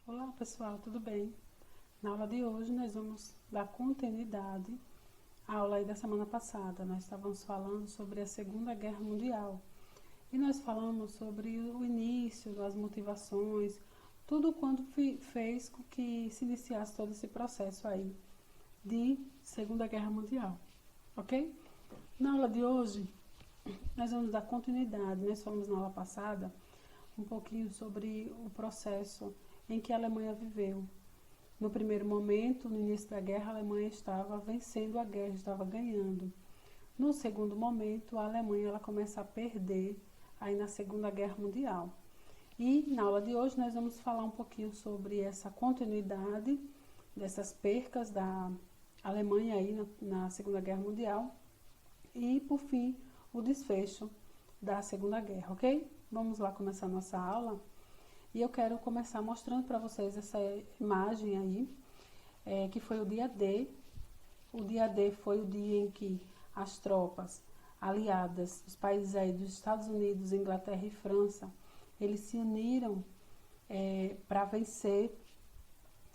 Olá pessoal, tudo bem? Na aula de hoje nós vamos dar continuidade à aula aí da semana passada. Nós estávamos falando sobre a Segunda Guerra Mundial e nós falamos sobre o início, as motivações, tudo quanto fez com que se iniciasse todo esse processo aí de Segunda Guerra Mundial, ok? Na aula de hoje nós vamos dar continuidade. Nós falamos na aula passada um pouquinho sobre o processo em que a Alemanha viveu. No primeiro momento, no início da guerra, a Alemanha estava vencendo a guerra, estava ganhando. No segundo momento, a Alemanha ela começa a perder aí na Segunda Guerra Mundial. E na aula de hoje nós vamos falar um pouquinho sobre essa continuidade dessas percas da Alemanha aí na Segunda Guerra Mundial e, por fim, o desfecho da Segunda Guerra, ok? Vamos lá começar a nossa aula. E eu quero começar mostrando para vocês essa imagem aí, que foi o dia D. O dia D foi o dia em que as tropas aliadas, os países aí dos Estados Unidos, Inglaterra e França, eles se uniram para vencer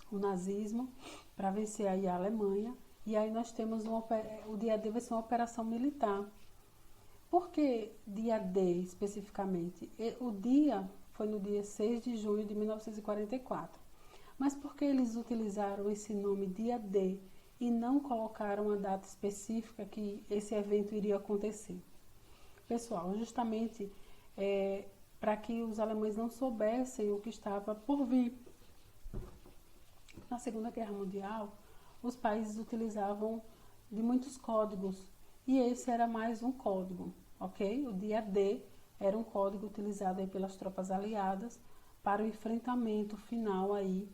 o nazismo, para vencer aí a Alemanha. E aí nós temos o dia D vai ser uma operação militar. Por que dia D especificamente? O dia foi no dia 6 de junho de 1944. Mas por que eles utilizaram esse nome dia D e não colocaram a data específica que esse evento iria acontecer? Pessoal, justamente para que os alemães não soubessem o que estava por vir. Na Segunda Guerra Mundial, os países utilizavam de muitos códigos e esse era mais um código, ok? O dia D era um código utilizado aí pelas tropas aliadas para o enfrentamento final aí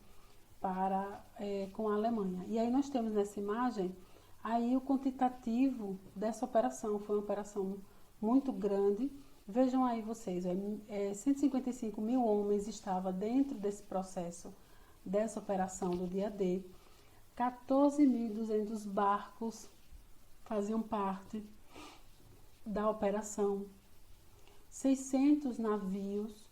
com a Alemanha. E aí nós temos nessa imagem aí o quantitativo dessa operação. Foi uma operação muito grande. Vejam aí vocês, 155 mil homens estavam dentro desse processo, dessa operação do dia D. 14.200 barcos faziam parte da operação. 600 navios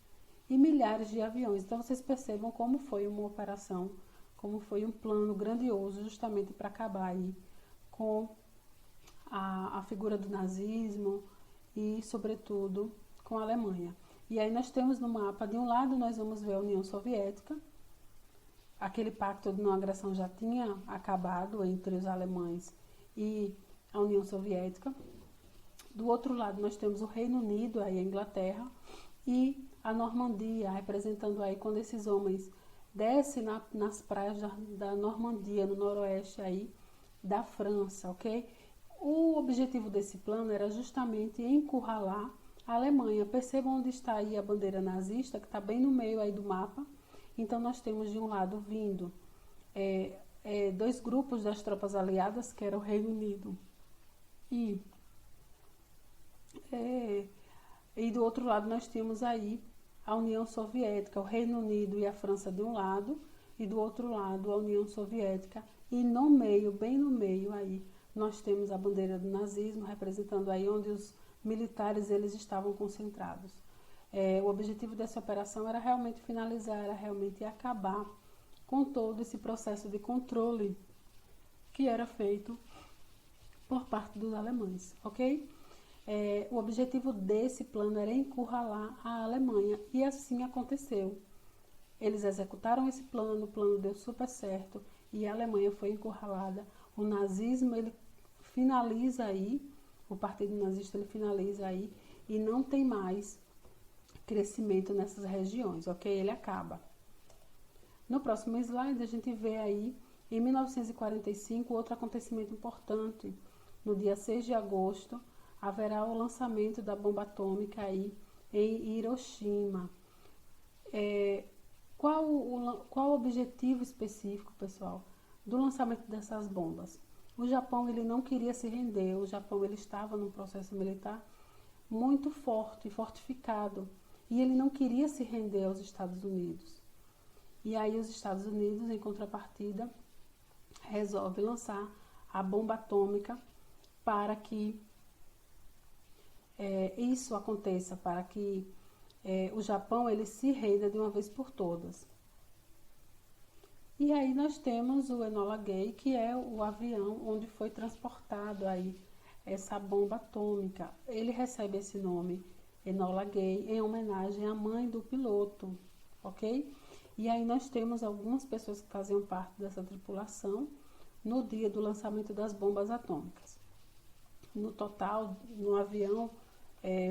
e milhares de aviões. Então vocês percebam como foi uma operação, como foi um plano grandioso justamente para acabar aí com a figura do nazismo e sobretudo com a Alemanha. E aí nós temos no mapa, de um lado nós vamos ver a União Soviética, aquele pacto de não agressão já tinha acabado entre os alemães e a União Soviética. Do outro lado nós temos o Reino Unido, aí a Inglaterra, e a Normandia, representando aí quando esses homens descem nas praias da Normandia, no noroeste aí da França, ok? O objetivo desse plano era justamente encurralar a Alemanha. Percebam onde está aí a bandeira nazista, que está bem no meio aí do mapa. Então nós temos de um lado vindo dois grupos das tropas aliadas, que era o Reino Unido e do outro lado nós tínhamos aí a União Soviética, o Reino Unido e a França de um lado, e do outro lado a União Soviética, e no meio, bem no meio aí, nós temos a bandeira do nazismo, representando aí onde os militares eles estavam concentrados. O objetivo dessa operação era realmente finalizar, era realmente acabar com todo esse processo de controle que era feito por parte dos alemães, ok? O objetivo desse plano era encurralar a Alemanha e assim aconteceu. Eles executaram esse plano, o plano deu super certo e a Alemanha foi encurralada. O nazismo ele finaliza aí, o partido nazista ele finaliza aí e não tem mais crescimento nessas regiões, ok? Ele acaba. No próximo slide a gente vê aí, em 1945, outro acontecimento importante. No dia 6 de agosto, haverá o lançamento da bomba atômica aí em Hiroshima. Qual o objetivo específico, pessoal, do lançamento dessas bombas? O Japão ele não queria se render, o Japão ele estava num processo militar muito forte, fortificado, e ele não queria se render aos Estados Unidos. E aí os Estados Unidos, em contrapartida, resolve lançar a bomba atômica para que isso aconteça, para que o Japão ele se renda de uma vez por todas. E aí nós temos o Enola Gay, que é o avião onde foi transportado aí essa bomba atômica. Ele recebe esse nome, Enola Gay, em homenagem à mãe do piloto, ok? E aí nós temos algumas pessoas que faziam parte dessa tripulação no dia do lançamento das bombas atômicas. No total, no avião,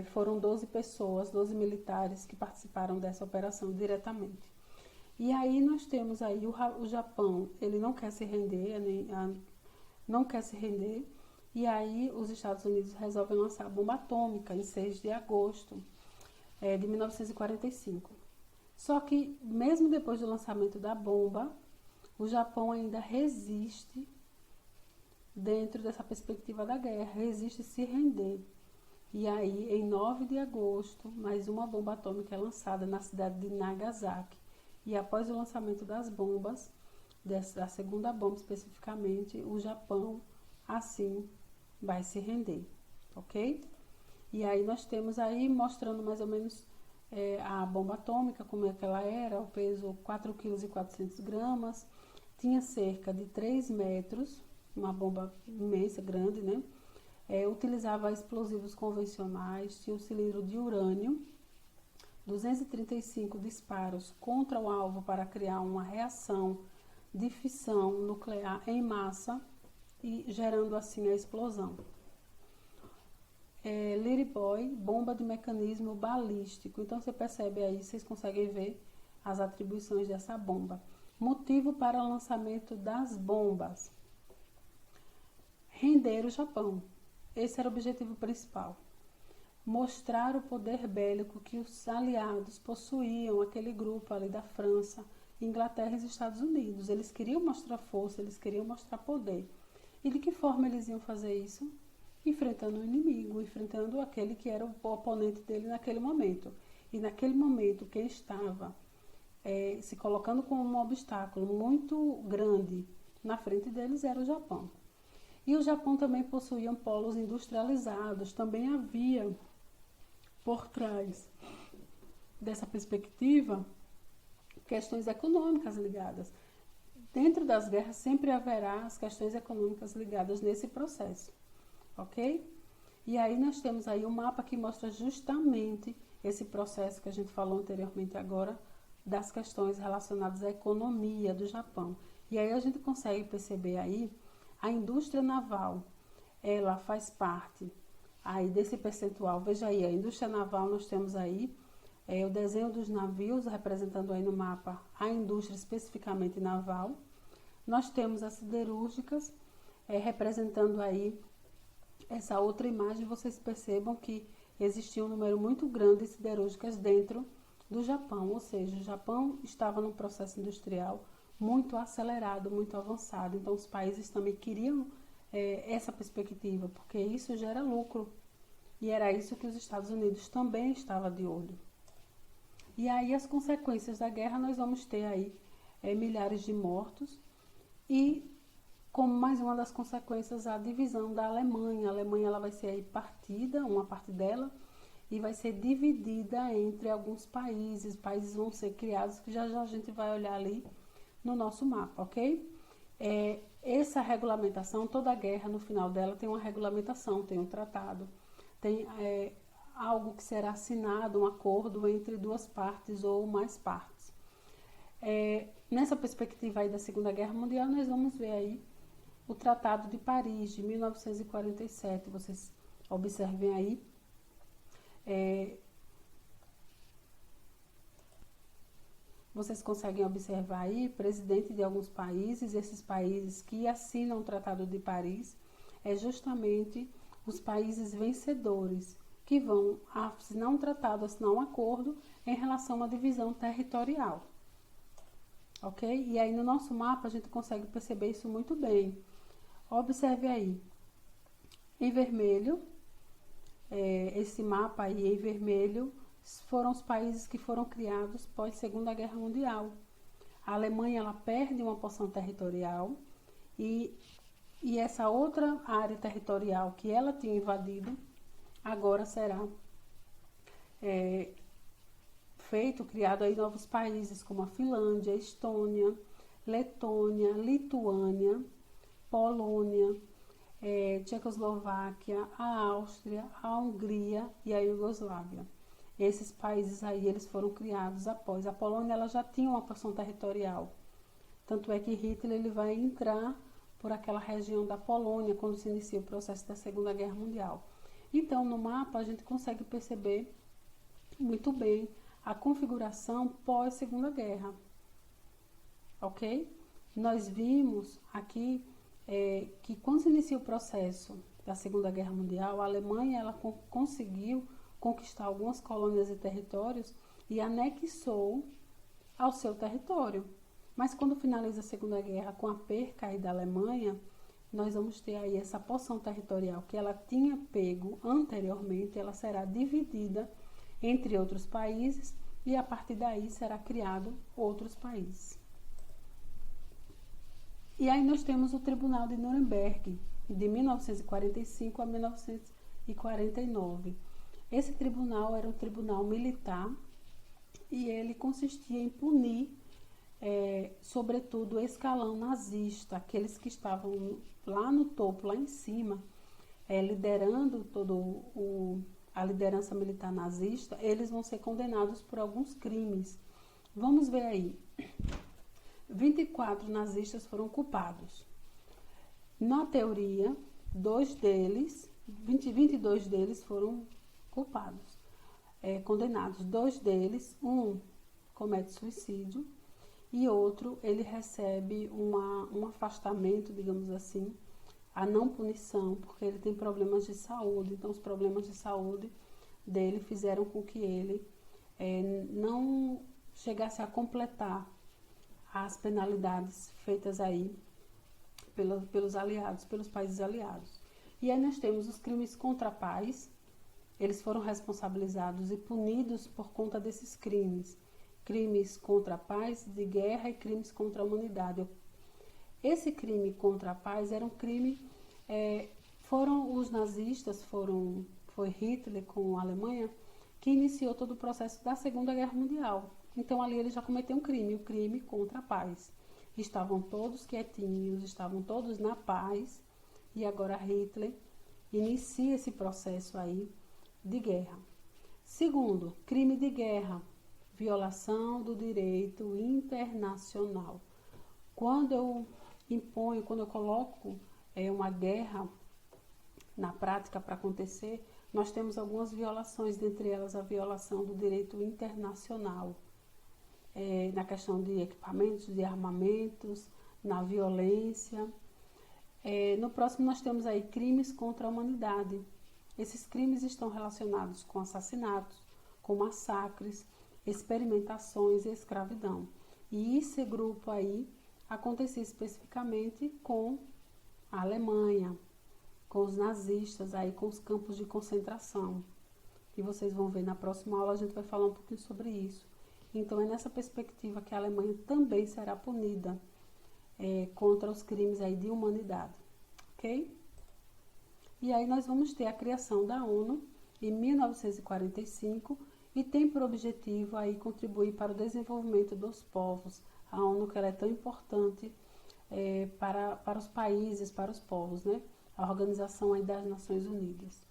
foram 12 pessoas, 12 militares que participaram dessa operação diretamente. E aí nós temos aí o Japão, ele não quer se render, e aí os Estados Unidos resolvem lançar a bomba atômica em 6 de agosto de 1945. Só que mesmo depois do lançamento da bomba, o Japão ainda resiste dentro dessa perspectiva da guerra, resiste se render. E aí, em 9 de agosto, mais uma bomba atômica é lançada na cidade de Nagasaki. E após o lançamento das bombas, da segunda bomba especificamente, o Japão, assim, vai se render, ok? E aí nós temos aí, mostrando mais ou menos a bomba atômica, como é que ela era, o peso 4,4 kg, tinha cerca de 3 metros, uma bomba imensa, grande, né? Utilizava explosivos convencionais, tinha um cilindro de urânio, 235 disparos contra o alvo para criar uma reação de fissão nuclear em massa e gerando assim a explosão. Little Boy, bomba de mecanismo balístico. Então você percebe aí, vocês conseguem ver as atribuições dessa bomba. Motivo para o lançamento das bombas: render o Japão. Esse era o objetivo principal. Mostrar o poder bélico que os aliados possuíam, aquele grupo ali da França, Inglaterra e Estados Unidos. Eles queriam mostrar força, eles queriam mostrar poder. E de que forma eles iam fazer isso? Enfrentando o inimigo, enfrentando aquele que era o oponente dele naquele momento. E naquele momento, quem estava se colocando como um obstáculo muito grande na frente deles era o Japão. E o Japão também possuía polos industrializados, também havia por trás dessa perspectiva questões econômicas ligadas. Dentro das guerras sempre haverá as questões econômicas ligadas nesse processo, ok? E aí nós temos aí um mapa que mostra justamente esse processo que a gente falou anteriormente agora, das questões relacionadas à economia do Japão. E aí a gente consegue perceber aí a indústria naval, ela faz parte aí desse percentual. Veja aí, a indústria naval, nós temos aí o desenho dos navios, representando aí no mapa a indústria especificamente naval. Nós temos as siderúrgicas, representando aí essa outra imagem. Vocês percebam que existia um número muito grande de siderúrgicas dentro do Japão, ou seja, o Japão estava num processo industrial muito acelerado, muito avançado. Então os países também queriam essa perspectiva, porque isso gera lucro. E era isso que os Estados Unidos também estava de olho. E aí as consequências da guerra, nós vamos ter aí milhares de mortos e, como mais uma das consequências, a divisão da Alemanha. A Alemanha ela vai ser aí partida, uma parte dela, e vai ser dividida entre alguns países. Países vão ser criados, que já já a gente vai olhar ali no nosso mapa, ok? Essa regulamentação, toda a guerra, no final dela, tem uma regulamentação, tem um tratado, tem algo que será assinado, um acordo entre duas partes ou mais partes. Nessa perspectiva aí da Segunda Guerra Mundial, nós vamos ver aí o Tratado de Paris, de 1947. Vocês observem aí. Vocês conseguem observar aí, presidente de alguns países, esses países que assinam o Tratado de Paris, justamente os países vencedores, que vão assinar um tratado, assinar um acordo em relação a uma divisão territorial. Ok? E aí no nosso mapa a gente consegue perceber isso muito bem. Observe aí, em vermelho, esse mapa aí em vermelho, foram os países que foram criados pós Segunda Guerra Mundial. A Alemanha ela perde uma porção territorial E, e essa outra área territorial que ela tinha invadido, agora será criado aí novos países como a Finlândia, Estônia, Letônia, Lituânia, Polônia, Tchecoslováquia, a Áustria, a Hungria e a Iugoslávia. Esses países aí, eles foram criados após. A Polônia, ela já tinha uma porção territorial. Tanto é que Hitler, ele vai entrar por aquela região da Polônia quando se inicia o processo da Segunda Guerra Mundial. Então, no mapa, a gente consegue perceber muito bem a configuração pós-Segunda Guerra. Ok? Nós vimos aqui que quando se inicia o processo da Segunda Guerra Mundial, a Alemanha ela conseguiu conquistar algumas colônias e territórios e anexou ao seu território. Mas quando finaliza a Segunda Guerra com a perca aí da Alemanha, nós vamos ter aí essa porção territorial que ela tinha pego anteriormente, ela será dividida entre outros países e a partir daí será criado outros países. E aí nós temos o Tribunal de Nuremberg, de 1945 a 1949. Esse tribunal era um tribunal militar e ele consistia em punir, sobretudo, o escalão nazista, aqueles que estavam lá no topo, lá em cima, liderando a liderança militar nazista. Eles vão ser condenados por alguns crimes. Vamos ver aí. 24 nazistas foram culpados. Na teoria, 22 deles foram culpados, condenados. 2 deles, um comete suicídio e outro, ele recebe um afastamento, digamos assim, a não punição, porque ele tem problemas de saúde. Então, os problemas de saúde dele fizeram com que ele não chegasse a completar as penalidades feitas aí pelos aliados, pelos países aliados. E aí nós temos os crimes contra a paz. Eles foram responsabilizados e punidos por conta desses crimes. Crimes contra a paz, de guerra e crimes contra a humanidade. Esse crime contra a paz era um crime, foram os nazistas, foi Hitler com a Alemanha, que iniciou todo o processo da Segunda Guerra Mundial. Então ali ele já cometeu um crime, o crime contra a paz. Estavam todos quietinhos, estavam todos na paz, e agora Hitler inicia esse processo aí de guerra. Segundo, crime de guerra, violação do direito internacional. Quando eu coloco uma guerra na prática para acontecer, nós temos algumas violações, dentre elas a violação do direito internacional, na questão de equipamentos, de armamentos, na violência. No próximo nós temos aí crimes contra a humanidade. Esses crimes estão relacionados com assassinatos, com massacres, experimentações e escravidão. E esse grupo aí acontecia especificamente com a Alemanha, com os nazistas, aí com os campos de concentração, que vocês vão ver na próxima aula, a gente vai falar um pouquinho sobre isso. Então é nessa perspectiva que a Alemanha também será punida contra os crimes aí de humanidade, ok? E aí nós vamos ter a criação da ONU em 1945 e tem por objetivo aí contribuir para o desenvolvimento dos povos. A ONU, que ela é tão importante para os países, para os povos, né? A Organização aí das Nações Unidas.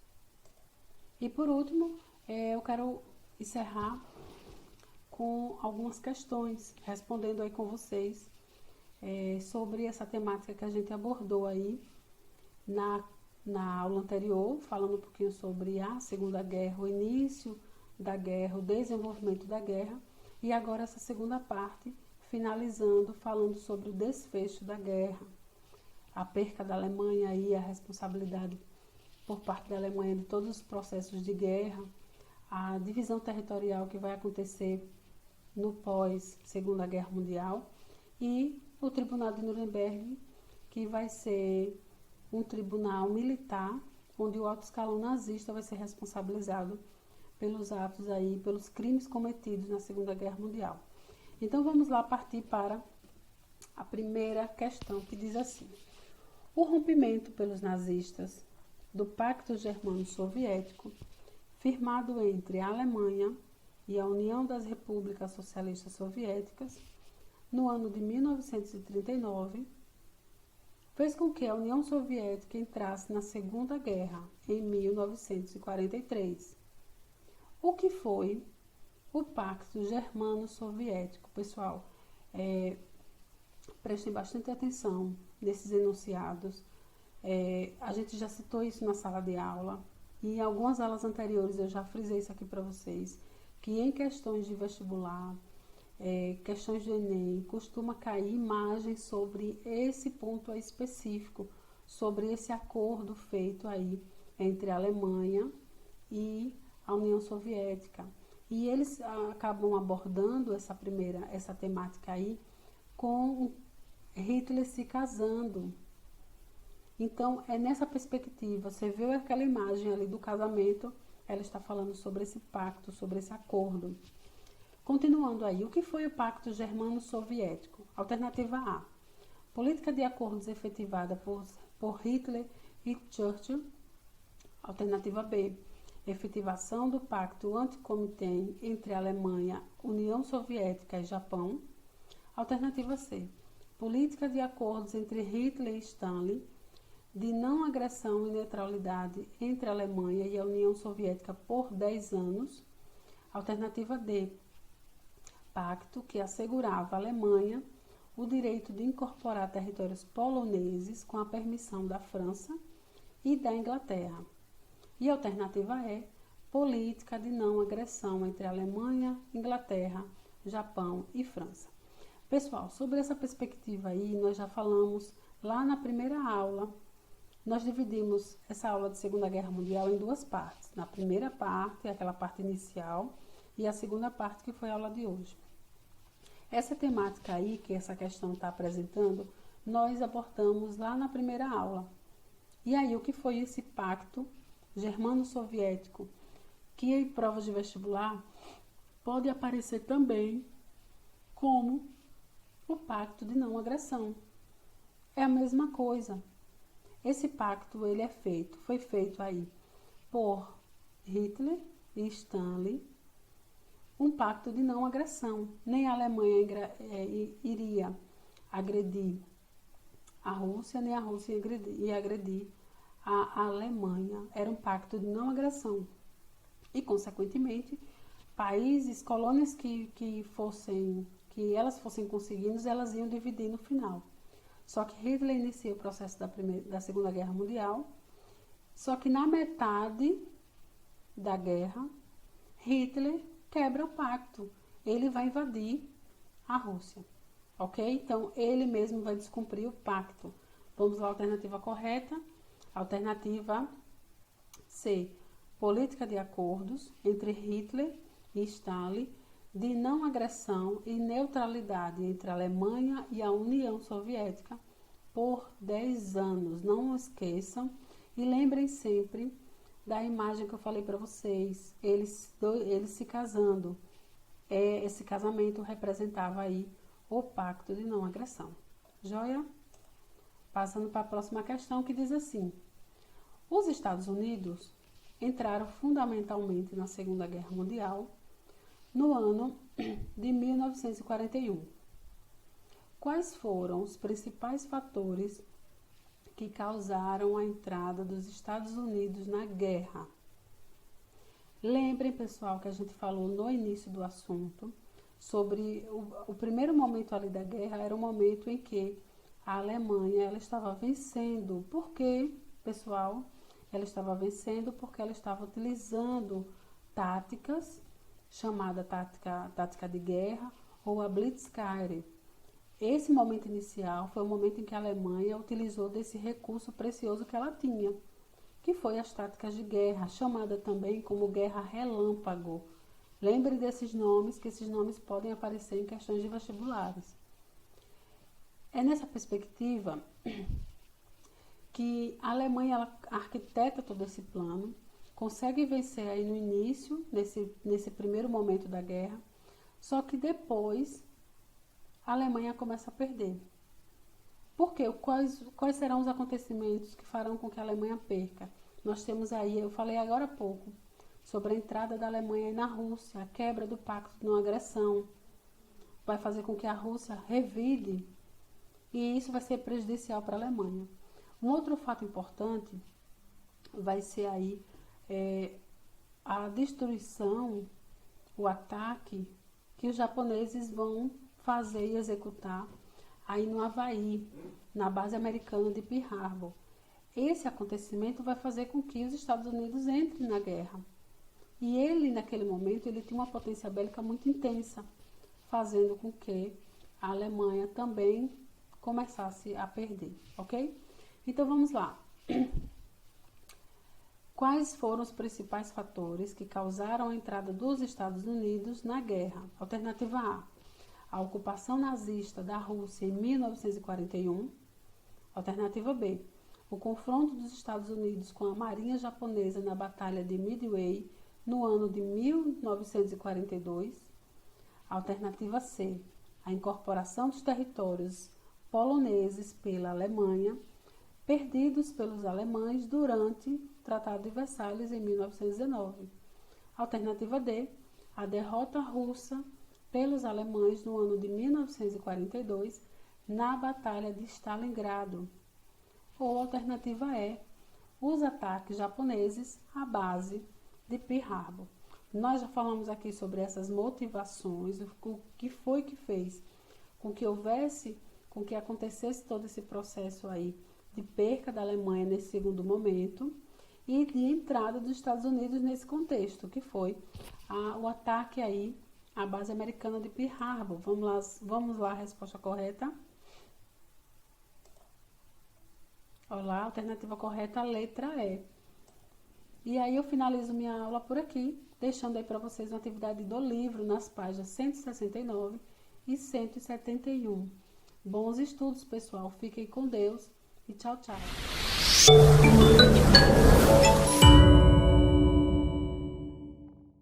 E por último, eu quero encerrar com algumas questões, respondendo aí com vocês sobre essa temática que a gente abordou aí na aula anterior, falando um pouquinho sobre a Segunda Guerra, o início da guerra, o desenvolvimento da guerra, e agora essa segunda parte, finalizando, falando sobre o desfecho da guerra, a perca da Alemanha e a responsabilidade por parte da Alemanha de todos os processos de guerra, a divisão territorial que vai acontecer no pós-Segunda Guerra Mundial e o Tribunal de Nuremberg, que vai ser um tribunal militar, onde o alto escalão nazista vai ser responsabilizado pelos atos aí, pelos crimes cometidos na Segunda Guerra Mundial. Então vamos lá partir para a primeira questão, que diz assim: O rompimento pelos nazistas do Pacto Germano-Soviético, firmado entre a Alemanha e a União das Repúblicas Socialistas Soviéticas, no ano de 1939, fez com que a União Soviética entrasse na Segunda Guerra, em 1943. O que foi o Pacto Germano-Soviético? Pessoal, prestem bastante atenção nesses enunciados. A gente já citou isso na sala de aula, e em algumas aulas anteriores eu já frisei isso aqui para vocês, que em questões de vestibular, questões do Enem, costuma cair imagens sobre esse ponto específico, sobre esse acordo feito aí entre a Alemanha e a União Soviética. E eles acabam abordando essa temática aí com Hitler se casando. Então, é nessa perspectiva, você viu aquela imagem ali do casamento, ela está falando sobre esse pacto, sobre esse acordo. Continuando aí, o que foi o Pacto Germano-Soviético? Alternativa A, política de acordos efetivada por Hitler e Churchill. Alternativa B, efetivação do Pacto Anticomitê entre Alemanha, União Soviética e Japão. Alternativa C, política de acordos entre Hitler e Stalin, de não agressão e neutralidade entre a Alemanha e a União Soviética por 10 anos. Alternativa D, pacto que assegurava à Alemanha o direito de incorporar territórios poloneses com a permissão da França e da Inglaterra. E a alternativa E, política de não agressão entre Alemanha, Inglaterra, Japão e França. Pessoal, sobre essa perspectiva aí, nós já falamos lá na primeira aula. Nós dividimos essa aula de Segunda Guerra Mundial em duas partes. Na primeira parte, aquela parte inicial, e a segunda parte, que foi a aula de hoje. Essa temática aí, que essa questão está apresentando, nós abordamos lá na primeira aula. E aí, o que foi esse pacto germano-soviético, que em provas de vestibular pode aparecer também como o pacto de não agressão. É a mesma coisa. Esse pacto foi feito aí por Hitler e Stalin, um pacto de não agressão. Nem a Alemanha iria agredir a Rússia, nem a Rússia ia agredir a Alemanha. Era um pacto de não agressão. E, consequentemente, países, colônias que elas fossem conseguindo, elas iam dividir no final. Só que Hitler inicia o processo da Segunda Guerra Mundial, só que na metade da guerra, Hitler quebra o pacto. Ele vai invadir a Rússia, ok? Então, ele mesmo vai descumprir o pacto. Vamos à alternativa correta. Alternativa C, política de acordos entre Hitler e Stalin de não agressão e neutralidade entre a Alemanha e a União Soviética por 10 anos. Não esqueçam e lembrem sempre da imagem que eu falei para vocês, eles se casando. Esse casamento representava aí o pacto de não agressão. Joia? Passando para a próxima questão, que diz assim: os Estados Unidos entraram fundamentalmente na Segunda Guerra Mundial no ano de 1941. Quais foram os principais fatores que causaram a entrada dos Estados Unidos na guerra? Lembrem, pessoal, que a gente falou no início do assunto sobre o primeiro momento ali da guerra. Era o momento em que a Alemanha ela estava vencendo. Por quê, pessoal? Ela estava vencendo porque ela estava utilizando táticas, chamada tática de guerra ou a Blitzkrieg. Esse momento inicial foi o momento em que a Alemanha utilizou desse recurso precioso que ela tinha, que foi as táticas de guerra, chamada também como guerra relâmpago. Lembre desses nomes, que esses nomes podem aparecer em questões de vestibulares. É nessa perspectiva que a Alemanha ela arquiteta todo esse plano, consegue vencer aí no início, nesse primeiro momento da guerra, só que depois a Alemanha começa a perder. Por quê? Quais serão os acontecimentos que farão com que a Alemanha perca? Nós temos aí, eu falei agora há pouco, sobre a entrada da Alemanha na Rússia, a quebra do pacto de não agressão, vai fazer com que a Rússia revide, e isso vai ser prejudicial para a Alemanha. Um outro fato importante vai ser aí a destruição, o ataque que os japoneses vão fazer e executar aí no Havaí, na base americana de Pearl Harbor. Esse acontecimento vai fazer com que os Estados Unidos entrem na guerra. E ele, naquele momento, ele tinha uma potência bélica muito intensa, fazendo com que a Alemanha também começasse a perder, ok? Então vamos lá. Quais foram os principais fatores que causaram a entrada dos Estados Unidos na guerra? Alternativa A ocupação nazista da Rússia em 1941. Alternativa B, o confronto dos Estados Unidos com a marinha japonesa na Batalha de Midway no ano de 1942. Alternativa C, a incorporação dos territórios poloneses pela Alemanha, perdidos pelos alemães durante o Tratado de Versalhes em 1919. Alternativa D, a derrota russa pelos alemães no ano de 1942 na Batalha de Stalingrado. Ou alternativa E, os ataques japoneses à base de Pearl Harbor. Nós já falamos aqui sobre essas motivações, o que foi que fez com que acontecesse todo esse processo aí de perca da Alemanha nesse segundo momento e de entrada dos Estados Unidos nesse contexto, que foi o ataque aí à base americana de Pearl Harbor. Vamos lá, a resposta correta. Olha lá, a alternativa correta, a letra E. E aí eu finalizo minha aula por aqui, deixando aí para vocês uma atividade do livro nas páginas 169 e 171. Bons estudos, pessoal. Fiquem com Deus e tchau, tchau.